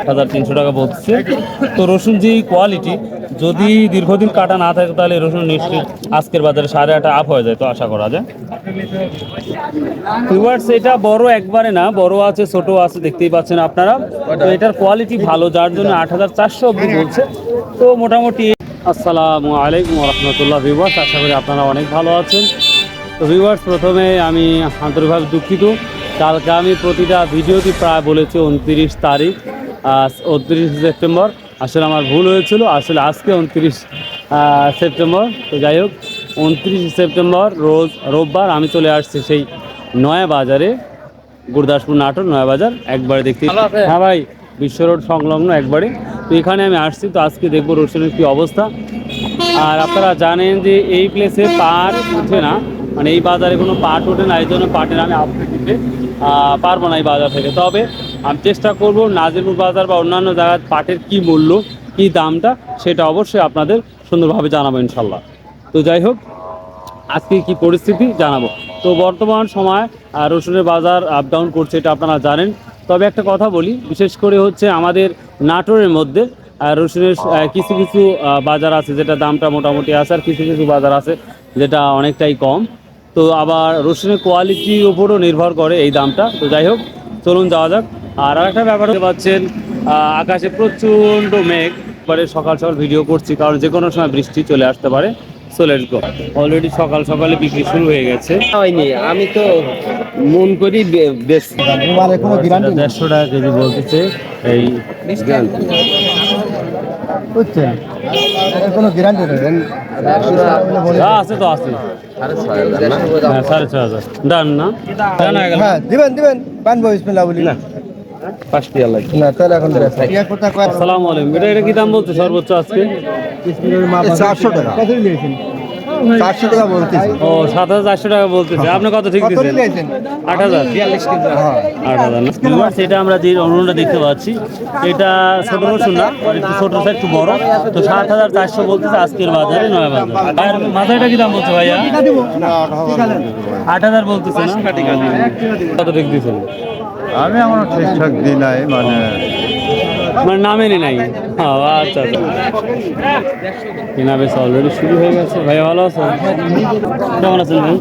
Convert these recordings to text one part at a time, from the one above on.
8,300 টাকা বলছে। তো রসুন যে কোয়ালিটি, যদি দীর্ঘদিন কাটা না থাকে তাহলে রসুন নিশ্চিত আজকের বাজারে 8.5 আপ হয়ে যায়, তো আশা করা যায়। ভিউয়ার্স, এটা বড় একবারে না, বড় আছে ছোট আছে, দেখতেই পাচ্ছেন আপনারা। তো এটার কোয়ালিটি ভালো, যার জন্য 8,400 অবধি বলছে। তো মোটামুটি আসসালামু আলাইকুম রহমতুল্লাহ ভিউয়ার্স, আশা করি আপনারা অনেক ভালো আছেন। তো ভিউয়ার্স, প্রথমে আমি আন্তরিকভাবে দুঃখিত, কালকে আমি প্রতিটা ভিডিওতে প্রায় বলেছি 29 তারিখ, 29 সেপ্টেম্বর। আসলে আমার ভুল হয়েছিল, আসলে আজকে 29 সেপ্টেম্বর। তো যাই হোক, 29 সেপ্টেম্বর রোজ রোববার আমি চলে আসছি সেই নয়া বাজারে, গুরদাসপুর নাটোর নয়া বাজার একবারে দেখতে। হ্যাঁ ভাই, বিশ্ব রোড সংলগ্ন একবারে। তো এখানে আমি আসছি, তো আজকে দেখবো রসুনের কী অবস্থা। আর আপনারা জানেন যে এই প্লেসে পাট উঠে না, মানে এই বাজারে কোনো পাট ওঠে না, এই জন্য পাটের আমি আপডেট দিতে পারবো না এই বাজার থেকে। তবে আমি চেষ্টা করব নাজিরপুর বাজার বা অন্যান্য জায়গায় পাটের কী মূল্য, কী দামটা, সেটা অবশ্যই আপনাদের সুন্দরভাবে জানাবো ইনশাল্লাহ। তো যাই হোক, আজকে কি পরিস্থিতি জানাবো। তো বর্তমান সময় রসুনের বাজার আপ ডাউন করছে, এটা আপনারা জানেন। তবে একটা কথা বলি, বিশেষ করে হচ্ছে আমাদের নাটোরের মধ্যে রসুনের কিছু কিছু বাজার আছে যেটা দামটা মোটামুটি আছে, আর কিছু কিছু বাজার আছে যেটা অনেকটাই কম। তো আবার রসুনের কোয়ালিটির উপরও নির্ভর করে এই দামটা। তো যাই হোক, চলুন যাওয়া যাক। আর একটা ব্যাপার দেখতে পাচ্ছেন, আকাশে প্রচণ্ড মেঘ, পরে সকাল সকাল ভিডিও করছি কারণ যে কোনো সময় বৃষ্টি চলে আসতে পারে। So let's go. অলরেডি সকাল সকালে বিক্রি শুরু হয়ে গেছে। হয়নি, আমি তো মন করি বেশ 150 টাকা কেজি বলতেছে। এই বুঝছেন, কোনো গ্যারান্টি নেই। আছে তো আছে 6,500 ডান না? হ্যাঁ, দিবেন দিবেন পানবো বিসমিল্লাহ বলি না। না তাহলে এখন আসসালামু আলাইকুম। এটা কি দাম বলছে সর্বোচ্চ আজকে? 400 টাকা। কত নিয়েছেন? 400 টাকা বলতেছি। ও 7,400 টাকা বলতেছে। আপনি কত ঠিক দিয়েছেন? 8,000। 8,000 সেটা আমরা যে অনুরোধটা দেখতে পাচ্ছি, এটা ছোট রসুন না, একটু ছোট একটু বড়। তো 7,400 বলতেছে আজকের বাজারে নয়া বাজার। আর মাথাটা কি দাম বলছে ভাইয়া? 8,000 বলতেছে না? কত ঠিক দিয়েছেন? আমি আমার ঠিকঠাক দিই নাই, মানে নামেনি নাই। আচ্ছা আচ্ছা, কেনা বেশ অলরেডি শুরু হয়ে গেছে। ভাইয়া ভালো আছো? কেমন আছেন ভাই?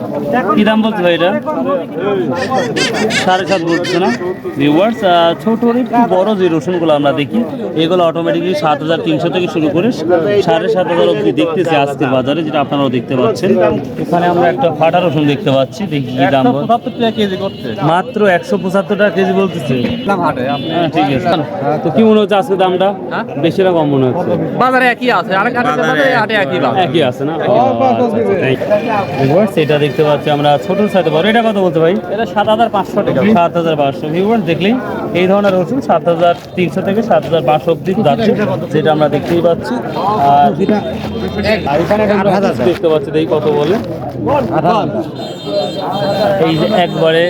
কী দাম বলছে ভাই এটা? 7.5 বলছে না ভিউয়ার্স? ছোট একটু বড় যে রসুনগুলো আমরা দেখি, এগুলো অটোমেটিকলি 7,300 থেকে শুরু করে 7,500 অবধি দেখতেছি আজকের বাজারে, যেটা আপনারাও দেখতে পাচ্ছেন। এখানে আমরা একটা ফাটা রসুন দেখতে পাচ্ছি, দেখি কি দাম। 175 টাকা কেজি করছে, মাত্র 175 টাকা কেজি বলতেছে। হ্যাঁ ঠিক আছে। তো কি মনে হচ্ছে আজকে দামটা বেশি না কম মনে হচ্ছে? বাজারে একই আছে, একই আছে না? সেটা দেখতে পাচ্ছি আমরা ছোট সাইজে বড়। এটা কত বলতে ভাই? এটা 7,500 টাকা। 7,500 ভিউয়ার্স, দেখলেই এই ধরনের রসুন 7,300 থেকে 7,500 অব্দি যাচ্ছে, যেটা আমরা দেখতেই পাচ্ছি। আর এখানে দেখতে পাচ্ছি, দেখি কত বলে। এই যে একবারে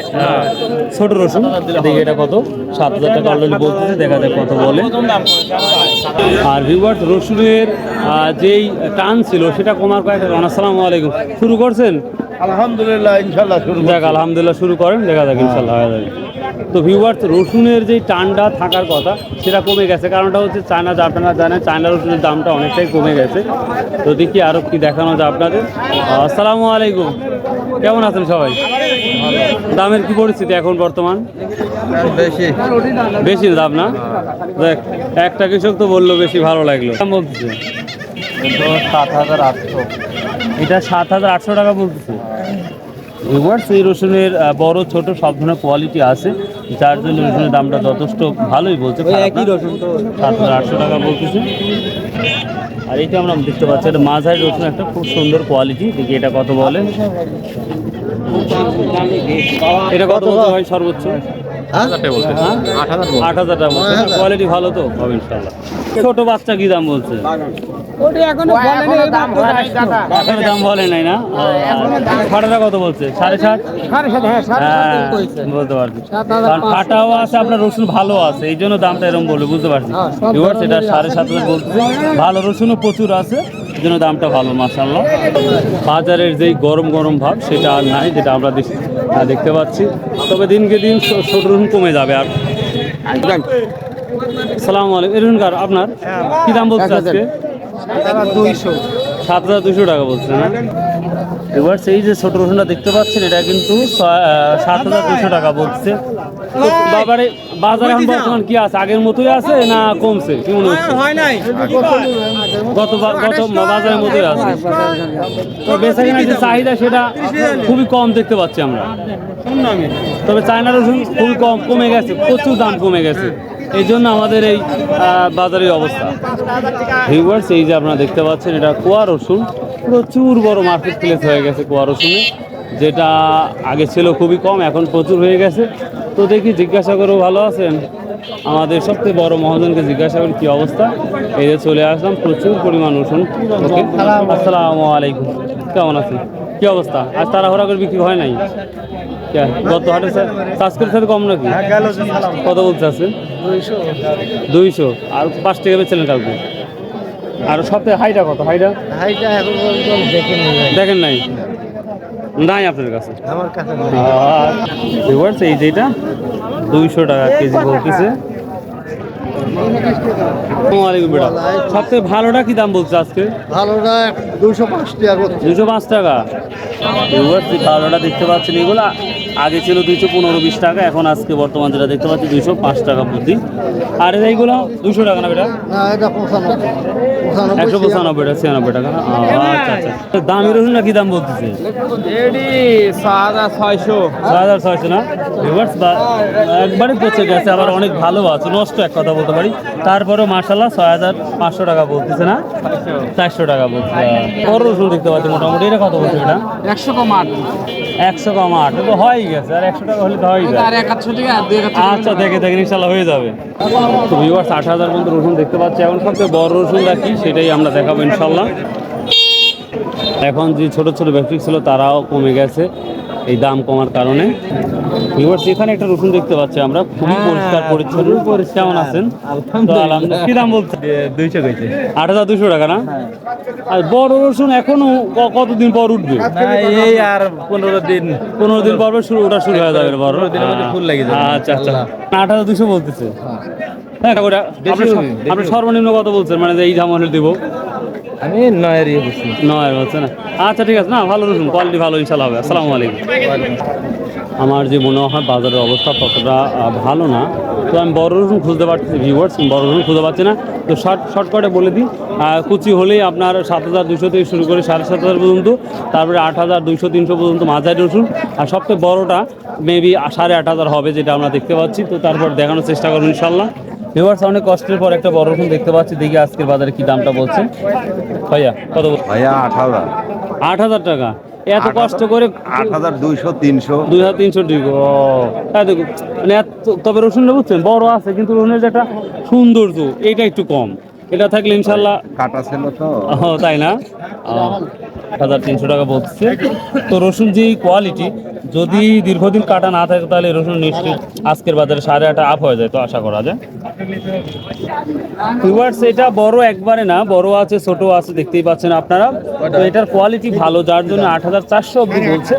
ছোট রসুন, দেখি এটা কত? 7,000 টাকা অলরেডি বলতেছে, দেখা যাক কত বলে। আর ভিউয়ার্স, রসুনের যেই টান ছিল সেটা কমার কয়েকটা কারণ। আসসালামু আলাইকুম। শুরু করছেন? আলহামদুলিল্লাহ ইনশাআল্লাহ শুরু। যাক, আলহামদুলিল্লাহ শুরু করেন, দেখা যাক ইনশাল্লাহ হয়ে যাবে। তো ভিউয়ার্স, রসুনের যেই টানটা থাকার কথা সেটা কমে গেছে, কারণটা হচ্ছে চায়না, যা আপনারা জানেন চায়না রসুনের দামটা অনেকটাই কমে গেছে। তো দেখি আরও কি দেখানো যায় আপনাদের। আসসালামু আলাইকুম, কেমন আছেন সবাই? দামের কি পরিস্থিতি এখন বর্তমান? বেশি দাম না? দেখ, একটা কৃষক তো বললো বেশি, ভালো লাগলো। দাম বলতেছে 7,800। এটা 7,800 টাকা বলতেছে। ভিউয়ার্স, এই রসুনের বড় ছোট সব ধরনের কোয়ালিটি আছে, যার জন্য রসুনের দামটা যথেষ্ট ভালোই বলছে। একই রসুন তো 7,800 টাকা বলতেছে। আর এটা আমরা দেখতে পাচ্ছি, এটা মাঝারি রসুন, একটা খুব সুন্দর কোয়ালিটি। দেখি এটা কত বলে। এটা কত বলতে হয় সর্বোচ্চ? 8,000 টাকা বলছে। কোয়ালিটি ভালো তো হবে ইনশাল্লাহ। ছোট বাচ্চা কি দাম বলছে? দাম বলে নাই না? ফাটাটা কত বলছে? 7.5? বলতে পারছি, কারণ ফাটাও আছে আপনার, রসুন ভালো আছে, এই জন্য দামটা এরকম বলবে, বুঝতে পারছি। এবার সেটা 7,500 বলতেছে। ভালো রসুনও প্রচুর আছে, এই জন্য দামটা ভালো মাশাআল্লাহ। বাজারের যেই গরম গরম ভাব সেটা আর নাই, যেটা আমরা দেখতে পাচ্ছি। তবে দিনকে দিন ছোট রসুন কমে যাবে। আর আসসালামু আলাইকুম। এরকম আপনার কি দাম বলছে আজকে? 7,200 টাকা বলছে না? এবার সেই যে ছোট রসুনটা দেখতে পাচ্ছেন এটা কিন্তু 7,200 টাকা বলছে। তো বাজারে এখন বর্তমান কি আছে, আগের মতোই আছে না কমছে, কি মনে হচ্ছে? গত বাজারের মতোই আছে। তো বেচা কেনার যে চাহিদা সেটা খুবই কম দেখতে পাচ্ছি আমরা। তবে চায়না রসুন খুবই কমে গেছে, প্রচুর দাম কমে গেছে, এই জন্য আমাদের এই বাজারের অবস্থা। ভিউয়ার্স, এই যে আপনারা দেখতে পাচ্ছেন এটা কোয়া রসুন, প্রচুর বড় মার্কেট প্লেস হয়ে গেছে কোয়া রসুনে, যেটা আগে ছিল খুবই কম, এখন প্রচুর হয়ে গেছে। তো দেখি জিজ্ঞাসা করেও ভালো আছেন, আমাদের সবথেকে বড় মহাজনকে জিজ্ঞাসা করি কী অবস্থা। এই যে চলে আসলাম, প্রচুর পরিমাণ রসুন। ওকে, আসসালামু আলাইকুম, কেমন আছেন, কী অবস্থা? আজ তাড়াহুড়া করে বিক্রি হয় নাই? গত হাটে আজকের সাথে কম নাকি? কত বলতে আছে? 200। আর 5 টাকা বেচলেন কালকে। আর সপ্তাহে হাইটা কত? হাইটা দেখেন নাই? নাই আপনার কাছে? আমার কাছে এই যেটা 200 টাকা কেজি বলতেছে। সবথেকে ভালোটা কি দাম বলছে আজকে? ভালোটা 205 টাকা। 205 টাকা। ভালোটা দেখতে পাচ্ছেন, এগুলো আগে ছিল 215-20 টাকা, এখন আজকে বর্তমান যেটা দেখতে পাচ্ছি 205 টাকা প্রতি। আর এইগুলো 200 টাকা না বেটা? না, এটা 195 টাকা, 96 টাকা। আচ্ছা আচ্ছা। দামি রসুন না কি দাম বলতেছে? 6,600 না? একবারে পচে গেছে, আবার অনেক ভালো আছে, নষ্ট এক কথা বলতে পারি। তারপরেও মার্শাল্লাহ 6,500 টাকা বলতেছে না? 400 টাকা বলছে। বড় রসুন দেখতে পাচ্ছি মোটামুটি, এটা কত বলছে এটা? 100,8 তো হয়েই গেছে, আর 100 টাকা হলে তো হয়ে যায়। আচ্ছা, দেখে ইনশাল্লাহ হয়ে যাবে। তো ভিউয়ার্স, 8,000 পর্যন্ত রসুন দেখতে পাচ্ছি। এখন সবচেয়ে বড় রসুনটা কি সেটাই আমরা দেখাবো ইনশাল্লাহ। এখন যে ছোট ছোট ব্যক্তি ছিল তারাও কমে গেছে এই দাম কমার কারণে। ভিউয়ার্স, এখানে একটা রসুন দেখতে পাচ্ছি আমরা, খুবই পরিষ্কার পরিচ্ছন্ন। কেমন আছেন? তো আলহামদুলিল্লাহ। কি দাম বলছে? 200 কইছে। 8,200 টাকা না? আর বড় রসুন এখনো কতদিন পর উঠবে? এই আর 15 দিন পর ওটা শুরু হয়ে যাবে বড়। ফুল লেগে যাবে। আচ্ছা আচ্ছা, 8,200 বলতেছে। হ্যাঁ, আপনি সর্বনিম্ন কত বলছেন, মানে এই জামানের দিব? আমি 9 বলছি। 9 বলছে না? আচ্ছা ঠিক আছে, না ভালো রসুন, কোয়ালিটি ভালো ইনশাল্লাহ হবে। আসসালামু আলাইকুম। আমার যে মনে হয় বাজারের অবস্থা ততটা ভালো না, তো আমি বড় রসুন খুঁজতে পারছি। ভিউয়ার্স, বড় রসুন খুঁজে পাচ্ছি না, তো শর্টকাটে বলে দিই, কুচি হলেই আপনার 7,200 থেকে শুরু করে 7,500 পর্যন্ত, তারপরে 8,200-300 পর্যন্ত মাঝারি রসুন, আর সবচেয়ে বড়টা মেবি 8,500 হবে, যেটা আমরা দেখতে পাচ্ছি। তো তারপর দেখানোর চেষ্টা করবো ইনশাল্লাহ। ভিউয়ার্স, অনেক কষ্টের পর একটা বড় রসুন দেখতে পাচ্ছি, দেখি আজকের বাজারে কি দামটা বলছে। ভাইয়া কত? ভাইয়া 8,000। 8,000 টাকা? এত কষ্ট করে 8,200-300। 2,300 ডিগ্রি। ও দেখুন, মানে তবে রসুনটা বুঝছেন বড় আছে, কিন্তু রসুনের যে একটা সৌন্দর্য এইটা একটু কম। এটা থাকলে ইনশাল্লাহ। কাটা ছিল তো। তাই না? 8,300 টাকা বলছে। তো রসুন যে কোয়ালিটি, যদি দীর্ঘদিন কাটা না থাকে তাহলে রসুন নিশ্চয়ই আজকের বাজারে 8,500 আপ হয়ে যায়, তো আশা করা যায়। ভিউয়ার্স, এটা বড় একবারে না, বড় আছে ছোট আছে, দেখতেই পাচ্ছেন আপনারা। তো এটার কোয়ালিটি ভালো, যার জন্য 8,400 অব্দি বলছে।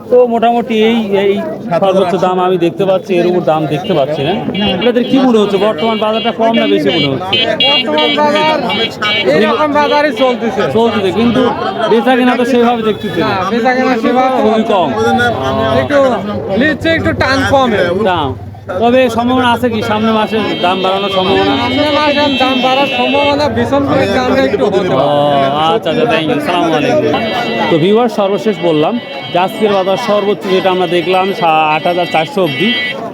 তো মোটামুটি এই সর্বোচ্চ দাম আমি দেখতে পাচ্ছি, এর উপর দাম দেখতে পাচ্ছি না। আপনাদের কি মনে হচ্ছে, বর্তমান বাজারটা কম না বেশি মনে হচ্ছে? চলতেছে, কিন্তু বেচা কেনা তো সেভাবে দেখতেছি না, খুবই কম, একটু টান কম দাম। তবে সম্ভাবনা আছে কি সামনে মাসে দাম বাড়ানোর সম্ভাবনা? দাম বাড়ার সম্ভাবনা ভীষণ করে দামটা একটু হতে পারে। আচ্ছা আচ্ছা, থ্যাংক ইউ, আসসালামু আলাইকুম। তো ভিউয়ার, সর্বশেষ বললাম যে আজকের বাজার সর্বোচ্চ যেটা আমরা দেখলাম 8,400 অবধি।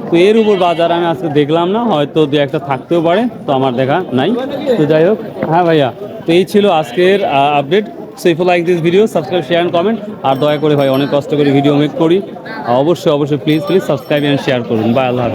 তো এর উপর বাজার আমি আজকে দেখলাম না, হয়তো দু একটা থাকতেও পারে, তো আমার দেখা নাই। তো যাই হোক, হ্যাঁ ভাইয়া, তো এই ছিল আজকের update. So if you like this video, subscribe, share and comment. আর দয়া করে ভাই, অনেক কষ্ট করে ভিডিও মেক করি, অবশ্যই প্লিজ সাবস্ক্রাইব এন্ড শেয়ার করুন। বাই, আল্লাহ হাফেজ।